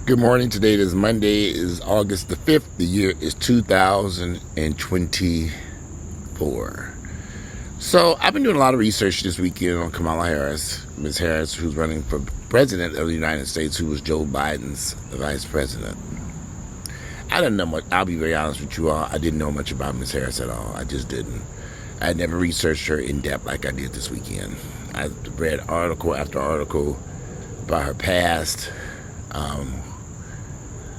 Good morning. Today is Monday, is August the 5th. The year is 2024. So I've been doing a lot of research this weekend on Kamala Harris, Ms. Harris, who's running for president of the United States, who was Joe Biden's vice president. I didn't know much. I'll be very honest with you all. I didn't know much about Ms. Harris at all. I just didn't. I had never researched her in depth like I did this weekend. I read article after article about her past.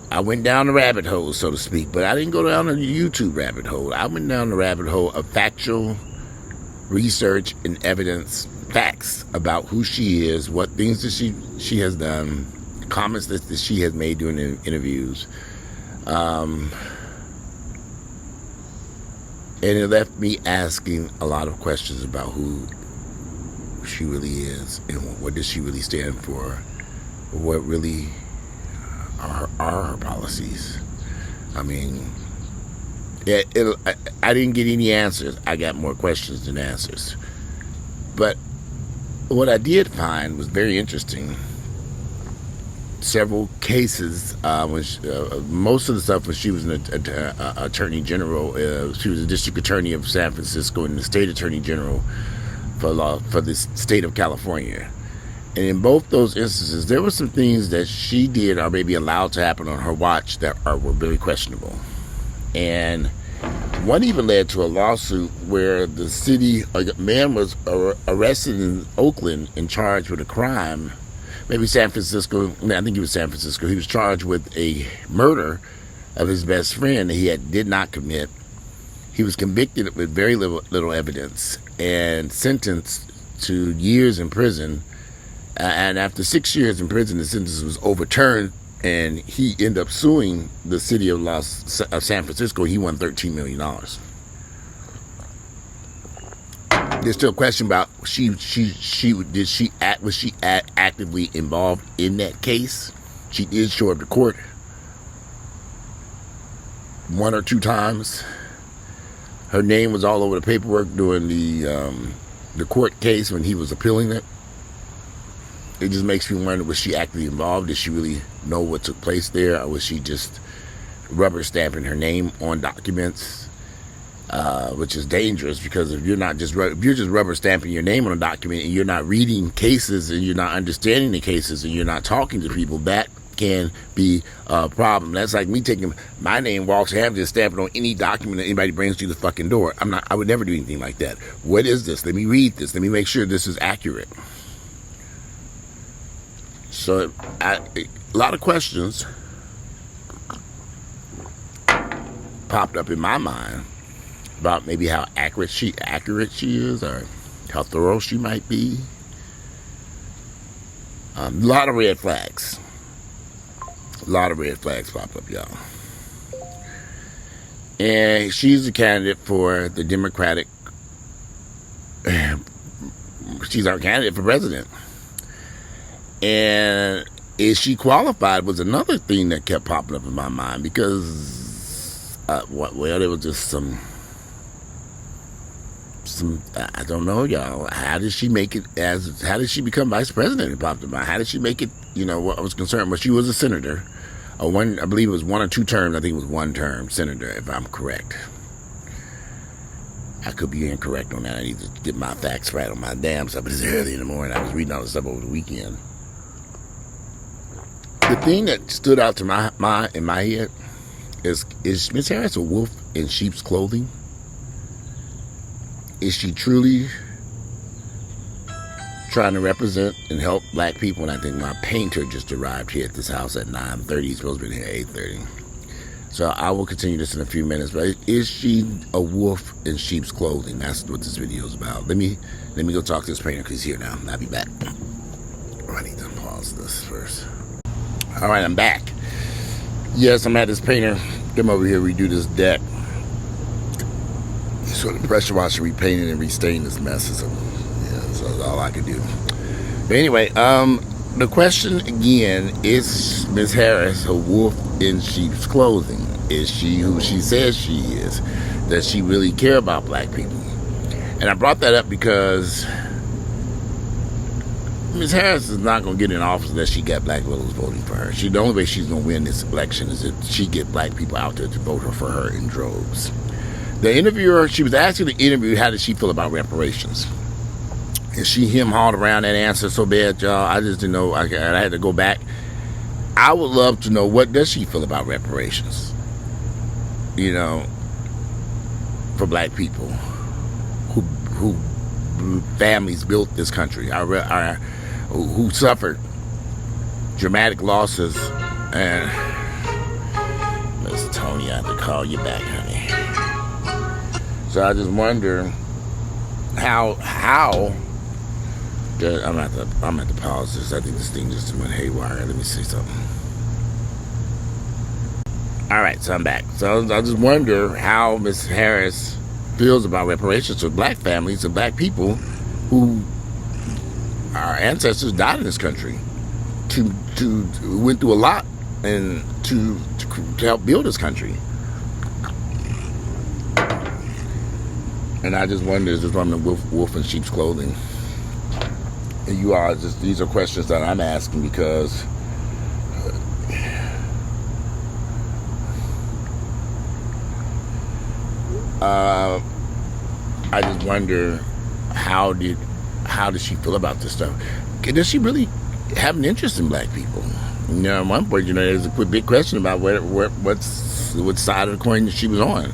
I went down the rabbit hole, so to speak, but I didn't go down the YouTube rabbit hole. I went down the rabbit hole of factual research and evidence, facts about who she is, what things that she has done, comments that she has made during the interviews. And it left me asking a lot of questions about who she really is and what does she really stand for, what really are her policies. I mean, I didn't get any answers. I got more questions than answers. But what I did find was very interesting. Several cases, most of the stuff when she was an attorney general, she was a district attorney of San Francisco and the state attorney general for the state of California. And in both those instances, there were some things that she did or maybe allowed to happen on her watch that were very questionable. And one even led to a lawsuit where a man was arrested in Oakland and charged with a crime. Maybe San Francisco, I think he was San Francisco. He was charged with a murder of his best friend that he did not commit. He was convicted with very little evidence and sentenced to years in prison. And after 6 years in prison, the sentence was overturned, and he ended up suing the city of San Francisco. He won $13 million. There's still a question about was she actively involved in that case? She did show up to court one or two times. Her name was all over the paperwork during the court case when he was appealing it. It just makes me wonder, was she actively involved? Did she really know what took place there? Or was she just rubber stamping her name on documents? Which is dangerous, because if you're just rubber stamping your name on a document and you're not reading cases and you're not understanding the cases and you're not talking to people, that can be a problem. That's like me taking my name, Walsh Hampton, and stamping on any document that anybody brings through the fucking door. I would never do anything like that. What is this? Let me read this. Let me make sure this is accurate. So, a lot of questions popped up in my mind about maybe how accurate she is, or how thorough she might be. A lot of red flags. A lot of red flags popped up, y'all. And she's a candidate for the Democratic. She's our candidate for president. And is she qualified was another thing that kept popping up in my mind, because there was just some I don't know, y'all. How did she make it how did she become vice president? It popped in my mind. How did she make it? What I was concerned was she was a senator. I believe it was 1 or 2 terms. I think it was 1 term senator, if I'm correct. I could be incorrect on that. I need to get my facts right on my damn stuff. It's early in the morning. I was reading all this stuff over the weekend. The thing that stood out to my head is Ms. Harris a wolf in sheep's clothing? Is she truly trying to represent and help black people? And I think my painter just arrived here at this house at 9:30. He's supposed to be here at 8:30. So I will continue this in a few minutes. But is she a wolf in sheep's clothing? That's what this video is about. Let me go talk to this painter, because he's here now. I'll be back. I need to pause this first. All right, I'm back. Yes, I'm at this painter. Come over here, redo this deck. So the pressure washer repainted and restained this mess. So that's all I could do. But anyway, the question again, is Ms. Harris a wolf in sheep's clothing? Is she who she says she is? Does she really care about black people? And I brought that up because Ms. Harris is not going to get in office unless she got black voters voting for her. The only way she's going to win this election is if she get black people out there to vote for her in droves. The interviewer, she was asking the interviewer, how did she feel about reparations? And she him-hawed around that answer so bad, y'all. I just didn't know. I had to go back. I would love to know, what does she feel about reparations? You know, for black people who families built this country, who suffered dramatic losses. And Miss Tony, I have to call you back, honey. So I just wonder how I'm at the pause this. I think this thing just went haywire. Let me see something. All right, so I'm back. So I just wonder how Miss Harris feels about reparations for black families and black people who our ancestors died in this country, to went through a lot, and to help build this country. And I just wonder, is this woman wolf in sheep's clothing? And you are just, these are questions that I'm asking because I just wonder, how did she feel about this stuff? Does she really have an interest in black people? You know, at one point, there's a big question about what side of the coin she was on.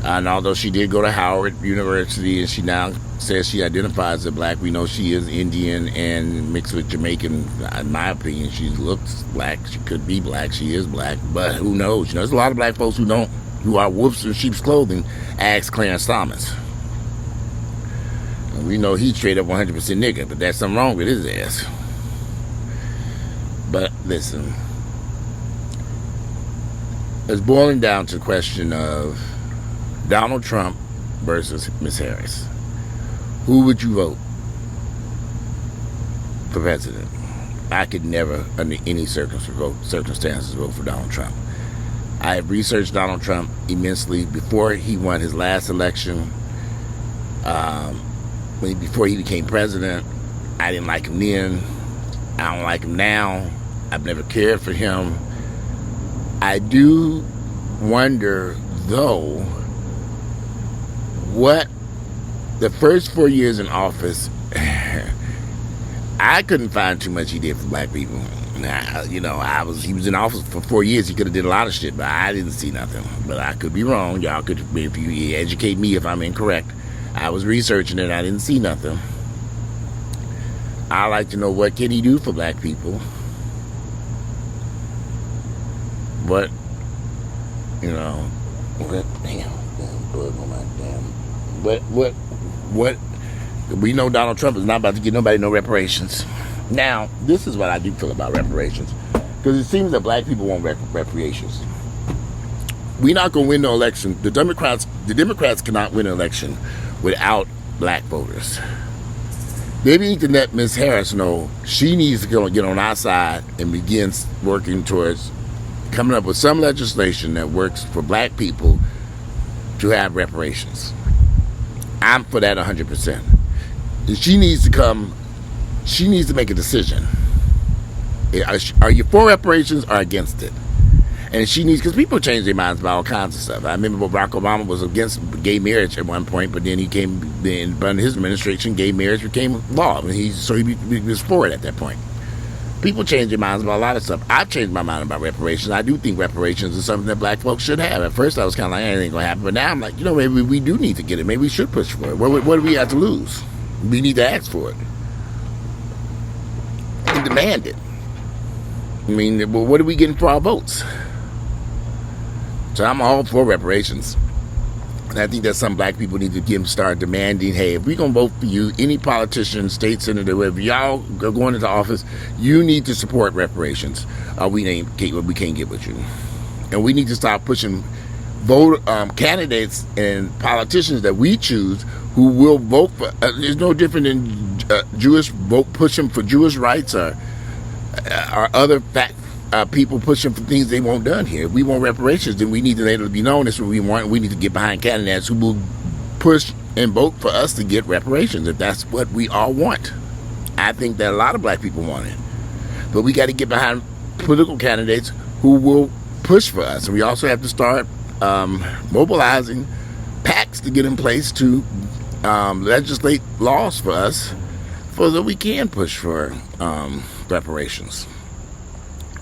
And although she did go to Howard University, and she now says she identifies as black, we know she is Indian and mixed with Jamaican. In my opinion, she looks black. She could be black. She is black, but who knows? There's a lot of black folks who are wolves in sheep's clothing. Ask Clarence Thomas. And we know he's straight up 100% nigga, but there's something wrong with his ass. But listen, it's boiling down to the question of Donald Trump versus Miss Harris. Who would you vote for president? I could never, under any circumstances, vote for Donald Trump. I have researched Donald Trump immensely before he won his last election. Before he became president, I didn't like him then. I don't like him now. I've never cared for him. I do wonder, though, what the first 4 years in office, I couldn't find too much he did for black people. He was in office for 4 years. He could have did a lot of shit, but I didn't see nothing. But I could be wrong. Y'all could, if you educate me if I'm incorrect. I was researching it. I didn't see nothing. I like to know, what can he do for black people? What, what, we know Donald Trump is not about to give nobody no reparations. Now, this is what I do feel about reparations, because it seems that black people want reparations. We're not going to win the election. The Democrats cannot win an election without black voters. They need to let Ms. Harris know she needs to get on our side and begin working towards coming up with some legislation that works for black people to have reparations. I'm for that 100%. She needs to make a decision. Are you for reparations or against it? And she needs, because people change their minds about all kinds of stuff. I remember Barack Obama was against gay marriage at one point, but then under his administration, gay marriage became law. And he was for it at that point. People change their minds about a lot of stuff. I've changed my mind about reparations. I do think reparations is something that black folks should have. At first, I was kind of like, it ain't going to happen. But now I'm like, maybe we do need to get it. Maybe we should push for it. What do we have to lose? We need to ask for it and demand it. I mean, what are we getting for our votes? So I'm all for reparations. And I think that's something black people need to start demanding. Hey, if we're going to vote for you, any politician, state senator, wherever y'all are going into office, you need to support reparations. We can't get with you. And we need to stop pushing candidates and politicians that we choose who will vote for. It's no different than pushing for Jewish rights or other people pushing for things they want done here. If we want reparations, then we need to let it be known that's what we want. We need to get behind candidates who will push and vote for us to get reparations, if that's what we all want. I think that a lot of black people want it. But we got to get behind political candidates who will push for us. And we also have to start mobilizing PACs to get in place to legislate laws for us so that we can push for reparations.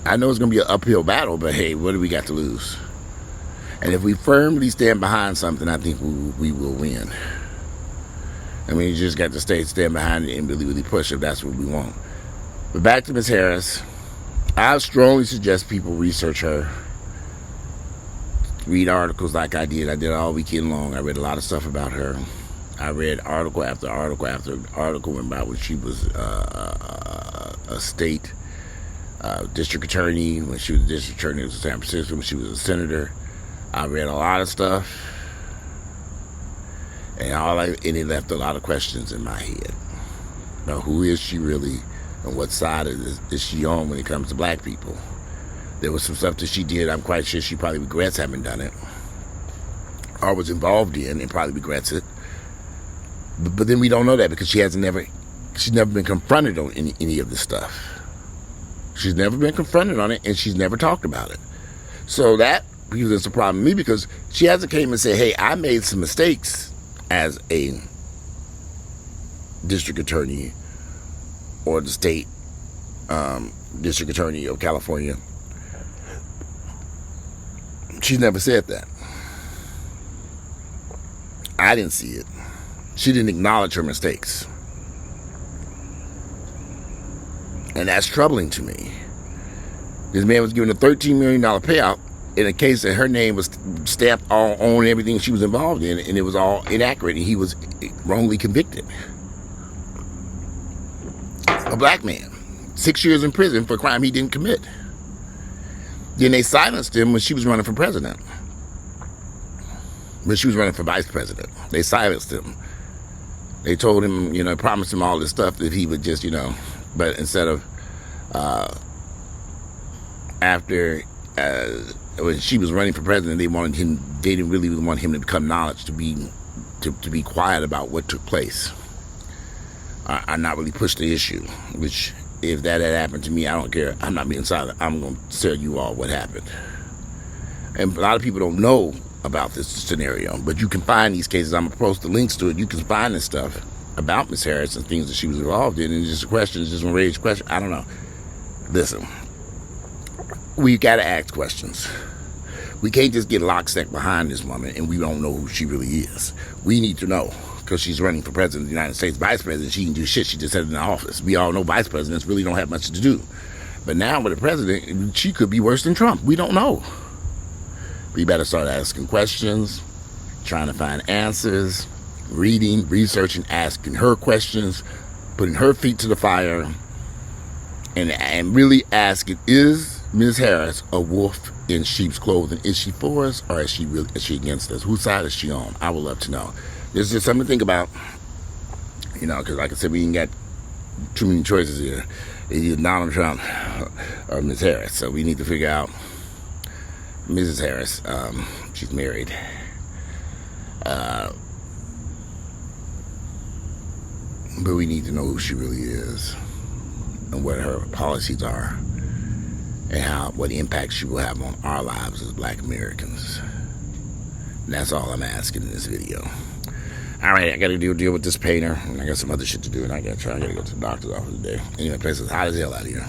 I know it's going to be an uphill battle, but hey, what do we got to lose? And if we firmly stand behind something, I think we will win. I mean, you just got to stand behind it and really, really push if that's what we want. But back to Ms. Harris, I strongly suggest people research her. Read articles like I did. I did all weekend long. I read a lot of stuff about her. I read article after article after article about when she was a state district attorney, when she was a district attorney of San Francisco, when she was a senator. I read a lot of stuff, and it left a lot of questions in my head. Now, who is she really, and what side is she on when it comes to black people? There was some stuff that she did, I'm quite sure she probably regrets having done it, or was involved in and probably regrets it. But then we don't know that because she's never been confronted on any of this stuff. She's never been confronted on it, and she's never talked about it. So that presents a problem to me because she hasn't came and said, hey, I made some mistakes as a district attorney or the state district attorney of California. She's never said that. I didn't see it. She didn't acknowledge her mistakes. And that's troubling to me. This man was given a $13 million payout in a case that her name was stamped all on everything she was involved in, and it was all inaccurate, and he was wrongly convicted. A black man, 6 years in prison for a crime he didn't commit. Then they silenced him when she was running for president. When she was running for vice president. They silenced him. They told him, promised him all this stuff that he would just, but instead of, when she was running for president, they didn't really want him to become knowledge, to be quiet about what took place. I not really push the issue, which if that had happened to me, I don't care. I'm not being silent. I'm going to tell you all what happened. And a lot of people don't know about this scenario, but you can find these cases. I'm going to post the links to it. You can find this stuff about Ms. Harris and things that she was involved in, and it's just a question. It's just going to raise a question. I don't know. Listen, we got to ask questions. We can't just get lockstep behind this woman and we don't know who she really is. We need to know, because she's running for president of the United States. Vice president, she can do shit. She just had in the office. We all know vice presidents really don't have much to do. But now with the president, she could be worse than Trump. We don't know. We better start asking questions, trying to find answers, reading, researching, asking her questions, putting her feet to the fire, and really asking, is Ms. Harris a wolf in sheep's clothing? Is she for us, or is she against us? Whose side is she on? I would love to know. This is something to think about, because like I said, we ain't got too many choices here. It's either Donald Trump or Ms. Harris. So we need to figure out Mrs. Harris. She's married. But we need to know who she really is and what her policies are and what impact she will have on our lives as black Americans. And that's all I'm asking in this video. All right, I got to deal with this painter, and I got some other shit to do, and I got to go to the doctor's office today. Anyway, the place is hot as hell out here.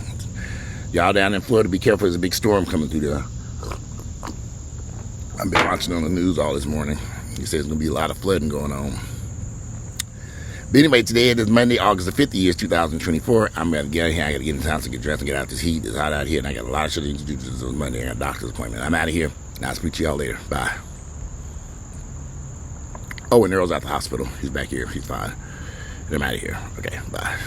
Y'all down in Florida, be careful. There's a big storm coming through there. I've been watching on the news all this morning. He says there's going to be a lot of flooding going on. But anyway, today it is Monday, August the 5th, year 2024. I'm going to get out here. I got to get in town to get dressed and get out this heat. It's hot out here, and I got a lot of shit I need to do this Monday. I got a doctor's appointment. I'm out of here, and I'll speak to y'all later. Bye. Oh, and Earl's at the hospital. He's back here. He's fine. And I'm out of here. Okay, bye.